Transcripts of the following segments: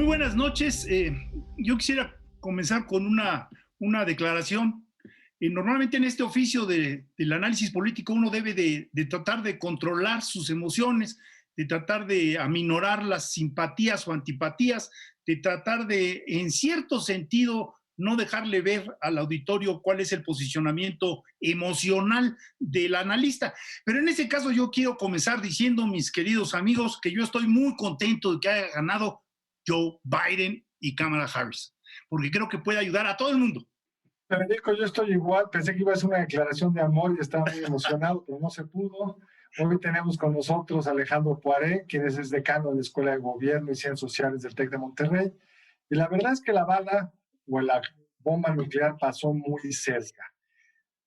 Muy buenas noches. Yo quisiera comenzar con una declaración. Normalmente en este oficio del análisis político uno debe de tratar de controlar sus emociones, de tratar de aminorar las simpatías o antipatías, de tratar de, en cierto sentido, no dejarle ver al auditorio cuál es el posicionamiento emocional del analista. Pero en este caso yo quiero comenzar diciendo, mis queridos amigos, que yo estoy muy contento de que haya ganado Joe Biden y Kamala Harris, porque creo que puede ayudar a todo el mundo. Federico, yo estoy igual, pensé que iba a ser una declaración de amor y estaba muy emocionado, pero no se pudo. Hoy tenemos con nosotros a Alejandro Poiré, quien es decano de la Escuela de Gobierno y Ciencias Sociales del TEC de Monterrey. Y la verdad es que la bala o la bomba nuclear pasó muy cerca.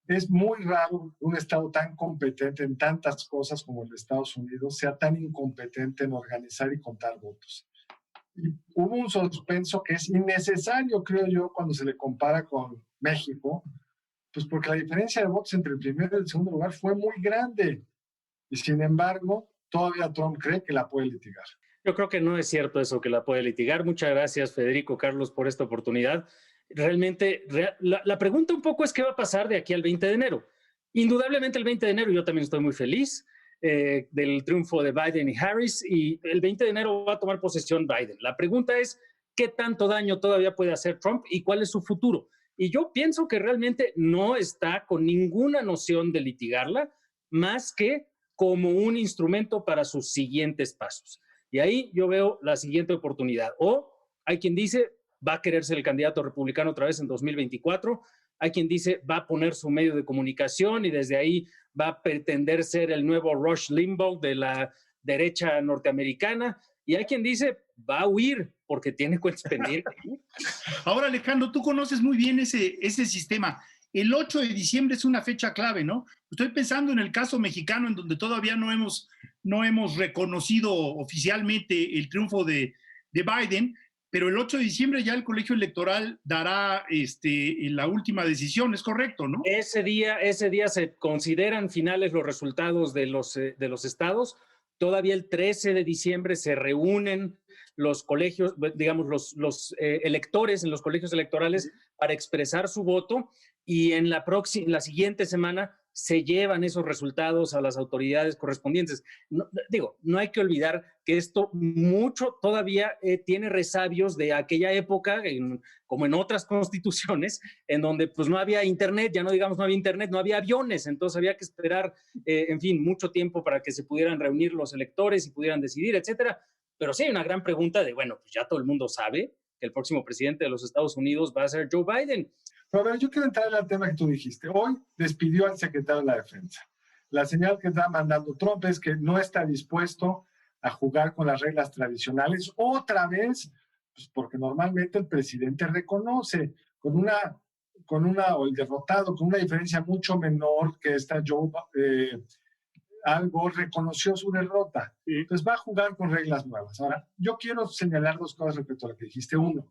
Es muy raro que un Estado tan competente en tantas cosas como el de Estados Unidos sea tan incompetente en organizar y contar votos. Y hubo un suspenso que es innecesario, creo yo, cuando se le compara con México, pues porque la diferencia de votos entre el primero y el segundo lugar fue muy grande. Y sin embargo, todavía Trump cree que la puede litigar. Yo creo que no es cierto eso, que la puede litigar. Muchas gracias, Federico, Carlos, por esta oportunidad. Realmente, la pregunta un poco es qué va a pasar de aquí al 20 de enero. Indudablemente el 20 de enero yo también estoy muy feliz del triunfo de Biden y Harris, y el 20 de enero va a tomar posesión Biden. La pregunta es qué tanto daño todavía puede hacer Trump y cuál es su futuro. Y yo pienso que realmente no está con ninguna noción de litigarla, más que como un instrumento para sus siguientes pasos. Y ahí yo veo la siguiente oportunidad. O hay quien dice va a querer ser el candidato republicano otra vez en 2024. Hay quien dice va a poner su medio de comunicación y desde ahí va a pretender ser el nuevo Rush Limbaugh de la derecha norteamericana. Y hay quien dice va a huir porque tiene cuentas pendientes. Ahora, Alejandro, tú conoces muy bien ese sistema. El 8 de diciembre es una fecha clave, ¿no? Estoy pensando en el caso mexicano, en donde todavía no hemos reconocido oficialmente el triunfo de Biden, pero el 8 de diciembre ya el colegio electoral dará la última decisión, ¿es correcto, no? Ese día se consideran finales los resultados de los estados. Todavía el 13 de diciembre se reúnen los colegios, digamos, los electores en los colegios electorales para expresar su voto, y en la siguiente semana se llevan esos resultados a las autoridades correspondientes. No hay que olvidar que esto mucho todavía tiene resabios de aquella época, como en otras constituciones, en donde pues no había internet, ya no digamos no había internet, no había aviones, entonces había que esperar, en fin, mucho tiempo para que se pudieran reunir los electores y pudieran decidir, etcétera. Pero sí hay una gran pregunta de, bueno, pues ya todo el mundo sabe que el próximo presidente de los Estados Unidos va a ser Joe Biden. Pero a ver, yo quiero entrar al tema que tú dijiste. Hoy despidió al secretario de la Defensa. La señal que está mandando Trump es que no está dispuesto a jugar con las reglas tradicionales otra vez, pues porque normalmente el presidente reconoce o el derrotado, con una diferencia mucho menor que esta Al Gore reconoció su derrota. Entonces va a jugar con reglas nuevas. Ahora, yo quiero señalar dos cosas respecto a lo que dijiste. Uno,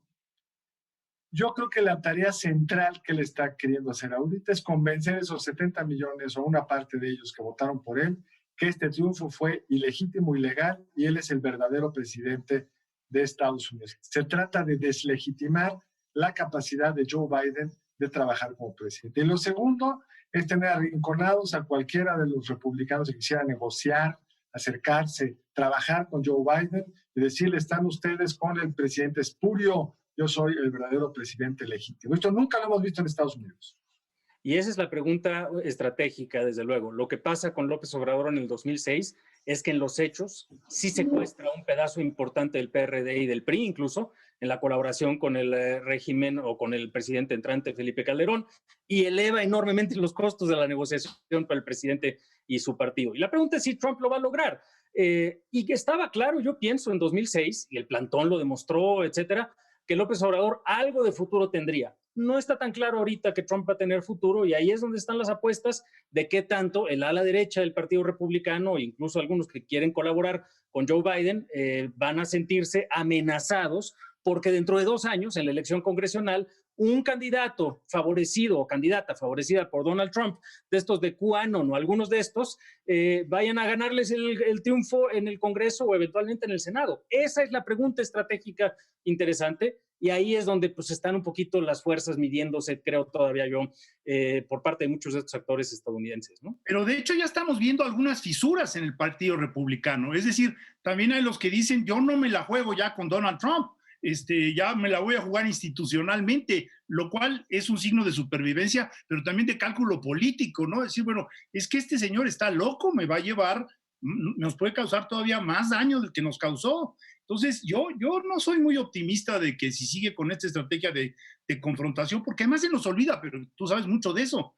yo creo que la tarea central que él está queriendo hacer ahorita es convencer a esos 70 millones o una parte de ellos que votaron por él que este triunfo fue ilegítimo, ilegal, y él es el verdadero presidente de Estados Unidos. Se trata de deslegitimar la capacidad de Joe Biden de trabajar como presidente. Y lo segundo es tener arrinconados a cualquiera de los republicanos que quisiera negociar, acercarse, trabajar con Joe Biden y decirle, están ustedes con el presidente espurio, yo soy el verdadero presidente legítimo. Esto nunca lo hemos visto en Estados Unidos. Y esa es la pregunta estratégica, desde luego. Lo que pasa con López Obrador en el 2006 es que en los hechos sí secuestra un pedazo importante del PRD y del PRI, incluso en la colaboración con el régimen o con el presidente entrante Felipe Calderón, y eleva enormemente los costos de la negociación para el presidente y su partido. Y la pregunta es si Trump lo va a lograr. Y que estaba claro, yo pienso, en 2006, y el plantón lo demostró, etcétera, que López Obrador algo de futuro tendría. No está tan claro ahorita que Trump va a tener futuro, y ahí es donde están las apuestas de qué tanto el ala derecha del Partido Republicano, e incluso algunos que quieren colaborar con Joe Biden, van a sentirse amenazados porque dentro de 2 años, en la elección congresional, un candidato favorecido o candidata favorecida por Donald Trump, de estos de QAnon o algunos de estos, vayan a ganarles el triunfo en el Congreso o eventualmente en el Senado. Esa es la pregunta estratégica interesante, y ahí es donde pues están un poquito las fuerzas midiéndose, creo todavía yo, por parte de muchos de estos actores estadounidenses, ¿no? Pero de hecho ya estamos viendo algunas fisuras en el Partido Republicano. Es decir, también hay los que dicen, yo no me la juego ya con Donald Trump, ya me la voy a jugar institucionalmente, lo cual es un signo de supervivencia, pero también de cálculo político, ¿no? Decir, bueno, es que este señor está loco, me va a llevar, nos puede causar todavía más daño del que nos causó. Entonces, yo no soy muy optimista de que si sigue con esta estrategia de confrontación, porque además se nos olvida, pero tú sabes mucho de eso.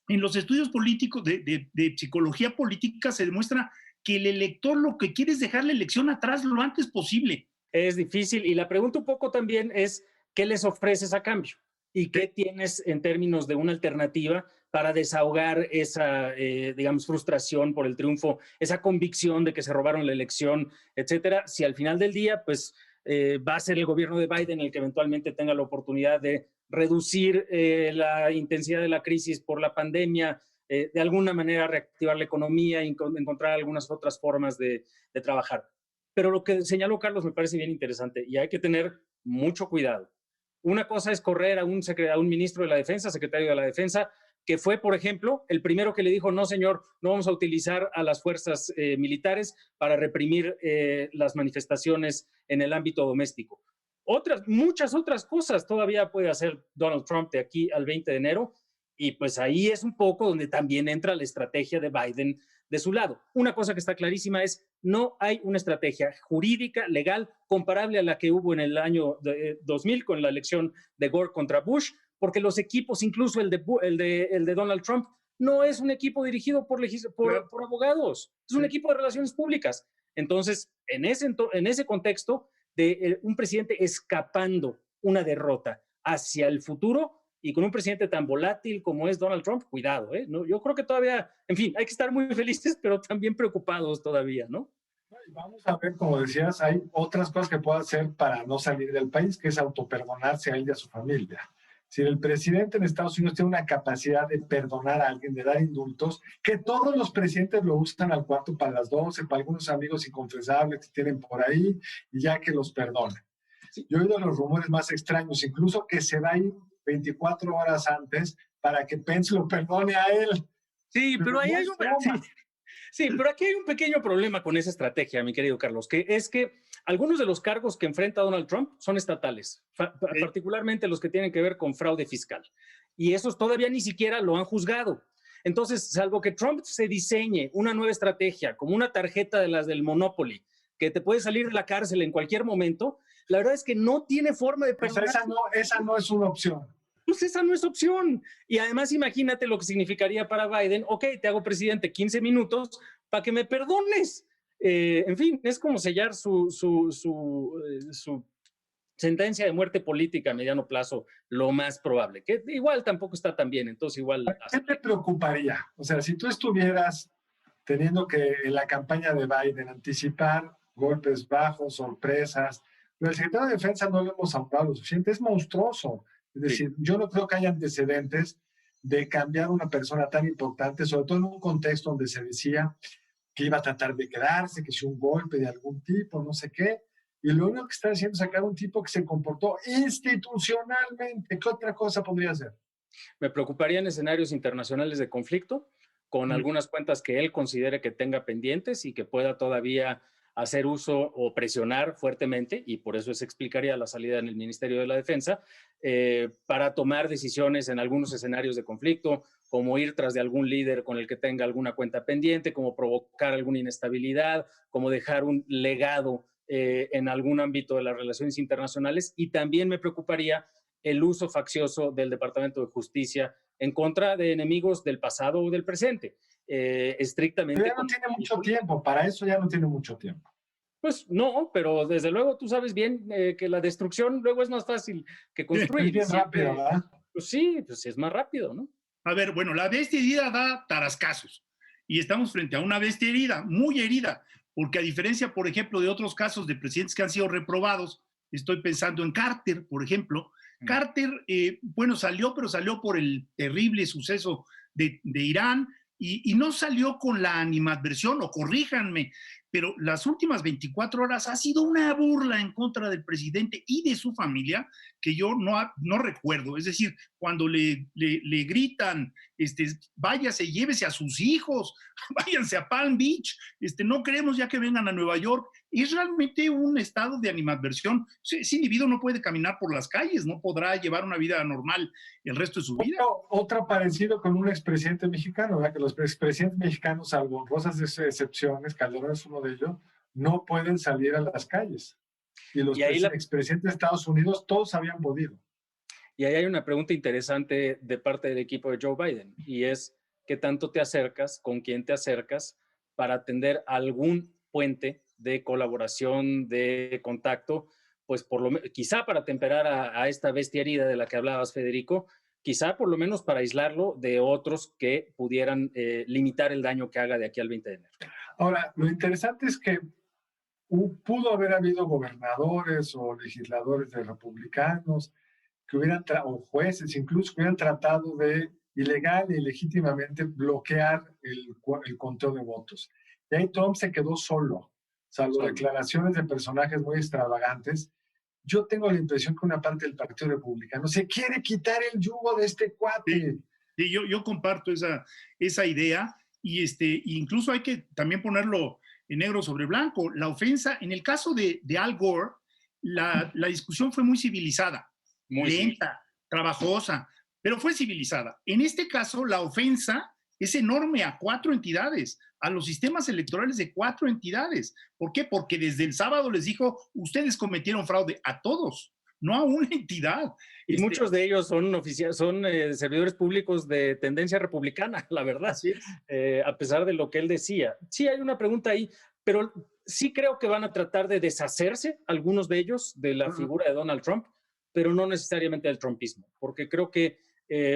En los estudios políticos de psicología política se demuestra que el elector lo que quiere es dejar la elección atrás lo antes posible. Es difícil, y la pregunta un poco también es, ¿qué les ofreces a cambio? ¿Y qué tienes en términos de una alternativa para desahogar esa, digamos, frustración por el triunfo, esa convicción de que se robaron la elección, etcétera? Si al final del día, pues, va a ser el gobierno de Biden el que eventualmente tenga la oportunidad de reducir la intensidad de la crisis por la pandemia, de alguna manera reactivar la economía, encontrar algunas otras formas de trabajar. Pero lo que señaló Carlos me parece bien interesante y hay que tener mucho cuidado. Una cosa es correr a un ministro de la Defensa, secretario de la Defensa, que fue, por ejemplo, el primero que le dijo, no, señor, no vamos a utilizar a las fuerzas militares para reprimir las manifestaciones en el ámbito doméstico. Muchas otras cosas todavía puede hacer Donald Trump de aquí al 20 de enero, y pues ahí es un poco donde también entra la estrategia de Biden de su lado. Una cosa que está clarísima es, no hay una estrategia jurídica, legal, comparable a la que hubo en el año 2000 con la elección de Gore contra Bush, porque los equipos, incluso el de Donald Trump, no es un equipo dirigido por abogados, es un equipo de relaciones públicas. Entonces, en ese contexto de un presidente escapando una derrota hacia el futuro, y con un presidente tan volátil como es Donald Trump, cuidado, ¿eh? No, yo creo que todavía, en fin, hay que estar muy felices, pero también preocupados todavía, ¿no? Vamos a ver, como decías, hay otras cosas que puede hacer para no salir del país, que es autoperdonarse a él y a su familia. Si el presidente en Estados Unidos tiene una capacidad de perdonar a alguien, de dar indultos, que todos los presidentes lo usan al cuarto para las 12, para algunos amigos inconfesables que tienen por ahí, y ya que los perdona. Sí. Yo he oído los rumores más extraños, incluso que se va a ir 24 horas antes para que Pence lo perdone a él. Sí, pero ahí hay pero aquí hay un pequeño problema con esa estrategia, mi querido Carlos, que es que algunos de los cargos que enfrenta Donald Trump son estatales, particularmente los que tienen que ver con fraude fiscal. Y esos todavía ni siquiera lo han juzgado. Entonces, salvo que Trump se diseñe una nueva estrategia, como una tarjeta de las del Monopoly, que te puede salir de la cárcel en cualquier momento, la verdad es que no tiene forma de perdonar. Esa no es una opción. Pues esa no es opción. Y además imagínate lo que significaría para Biden, ok, te hago presidente 15 minutos para que me perdones. En fin, es como sellar su sentencia de muerte política a mediano plazo, lo más probable, que igual tampoco está tan bien, entonces igual... ¿Qué te preocuparía? O sea, si tú estuvieras teniendo que en la campaña de Biden anticipar golpes bajos, sorpresas, pero el secretario de Defensa no lo hemos hablado lo suficiente, es monstruoso. Es decir, yo no creo que haya antecedentes de cambiar a una persona tan importante, sobre todo en un contexto donde se decía que iba a tratar de quedarse, que si un golpe de algún tipo, no sé qué, y lo único que está haciendo es sacar a un tipo que se comportó institucionalmente. ¿Qué otra cosa podría hacer? Me preocuparían escenarios internacionales de conflicto, con algunas cuentas que él considere que tenga pendientes y que pueda todavía hacer uso o presionar fuertemente, y por eso se explicaría la salida en el Ministerio de la Defensa, para tomar decisiones en algunos escenarios de conflicto, como ir tras de algún líder con el que tenga alguna cuenta pendiente, como provocar alguna inestabilidad, como dejar un legado en algún ámbito de las relaciones internacionales. Y también me preocuparía el uso faccioso del Departamento de Justicia en contra de enemigos del pasado o del presente. Estrictamente. Pero ya no tiene mucho tiempo, para eso ya no tiene mucho tiempo. Pues no, pero desde luego tú sabes bien que la destrucción luego es más fácil que construir. Es bien rápido, ¿verdad? Pues sí, pues es más rápido, ¿no? A ver, bueno, la bestia herida da tarascazos y estamos frente a una bestia herida, muy herida, porque a diferencia, por ejemplo, de otros casos de presidentes que han sido reprobados, estoy pensando en Carter, por ejemplo, Carter, bueno, salió, pero salió por el terrible suceso de Irán y no salió con la animadversión, o corríjanme, pero las últimas 24 horas ha sido una burla en contra del presidente y de su familia que yo no recuerdo. Es decir, cuando le gritan, váyase, llévese a sus hijos, váyanse a Palm Beach, no queremos ya que vengan a Nueva York. Es realmente un estado de animadversión. Ese individuo no puede caminar por las calles, no podrá llevar una vida normal el resto de su vida. Otra parecido con un expresidente mexicano, ¿verdad? Que los expresidentes mexicanos, salvo honrosas excepciones, Calderón es uno de ellos, no pueden salir a las calles. Y los expresidentes de Estados Unidos todos habían podido. Y ahí hay una pregunta interesante de parte del equipo de Joe Biden, y es ¿qué tanto te acercas, con quién te acercas para atender algún puente de colaboración, de contacto, pues quizá para temperar a esta bestia herida de la que hablabas, Federico, quizá por lo menos para aislarlo de otros que pudieran limitar el daño que haga de aquí al 20 de enero? Ahora, lo interesante es que pudo haber habido gobernadores o legisladores de republicanos que o jueces incluso que hubieran tratado de ilegal y legítimamente bloquear el conteo de votos. Y ahí Trump se quedó solo, salvo declaraciones de personajes muy extravagantes. Yo tengo la impresión que una parte del Partido Republicano se quiere quitar el yugo de este cuate. Sí, yo comparto esa idea y incluso hay que también ponerlo en negro sobre blanco. La ofensa, en el caso de Al Gore, la discusión fue muy civilizada, muy lenta, trabajosa, pero fue civilizada. En este caso, la ofensa es enorme a 4 entidades, a los sistemas electorales de 4 entidades. ¿Por qué? Porque desde el sábado les dijo, ustedes cometieron fraude a todos, no a una entidad. Y muchos de ellos son servidores públicos de tendencia republicana, la verdad, a pesar de lo que él decía. Sí hay una pregunta ahí, pero sí creo que van a tratar de deshacerse, algunos de ellos, de la figura de Donald Trump, pero no necesariamente del trumpismo, porque creo que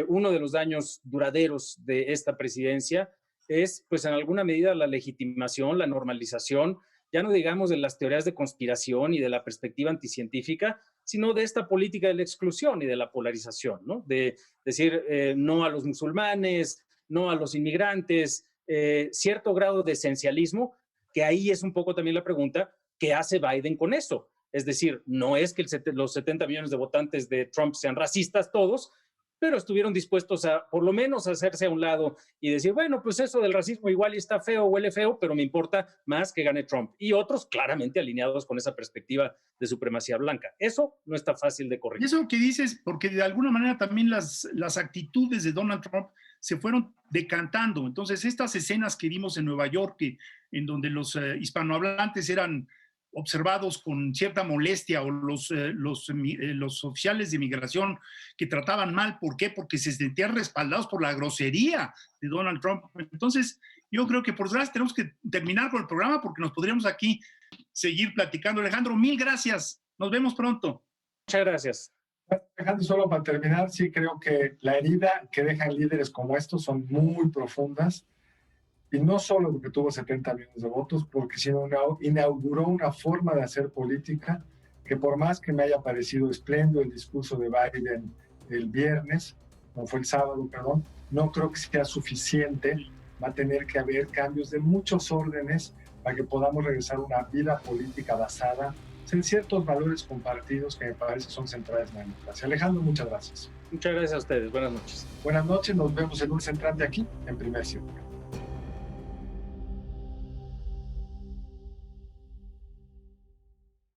uno de los daños duraderos de esta presidencia es, pues, en alguna medida la legitimación, la normalización, ya no digamos de las teorías de conspiración y de la perspectiva anticientífica, sino de esta política de la exclusión y de la polarización, ¿no? De decir no a los musulmanes, no a los inmigrantes, cierto grado de esencialismo, que ahí es un poco también la pregunta, ¿qué hace Biden con eso? Es decir, no es que los 70 millones de votantes de Trump sean racistas todos, pero estuvieron dispuestos a, por lo menos, hacerse a un lado y decir, bueno, pues eso del racismo igual está feo, huele feo, pero me importa más que gane Trump. Y otros claramente alineados con esa perspectiva de supremacía blanca. Eso no está fácil de corregir. Y eso que dices, porque de alguna manera también las actitudes de Donald Trump se fueron decantando. Entonces, estas escenas que vimos en Nueva York, en donde los hispanohablantes eran observados con cierta molestia, o los oficiales de migración que trataban mal. ¿Por qué? Porque se sentían respaldados por la grosería de Donald Trump. Entonces, yo creo que por desgracia tenemos que terminar con el programa porque nos podríamos aquí seguir platicando. Alejandro, mil gracias. Nos vemos pronto. Muchas gracias. Alejandro, solo para terminar, sí creo que la herida que dejan líderes como estos son muy profundas. Y no solo porque tuvo 70 millones de votos, porque sino inauguró una forma de hacer política que, por más que me haya parecido espléndido el discurso de Biden el viernes, no fue el sábado, perdón, no creo que sea suficiente. Va a tener que haber cambios de muchos órdenes para que podamos regresar a una vida política basada en ciertos valores compartidos que me parece son centrales en la democracia. Alejandro, muchas gracias. Muchas gracias a ustedes. Buenas noches. Buenas noches, nos vemos el lunes entrante aquí en Primer Círculo.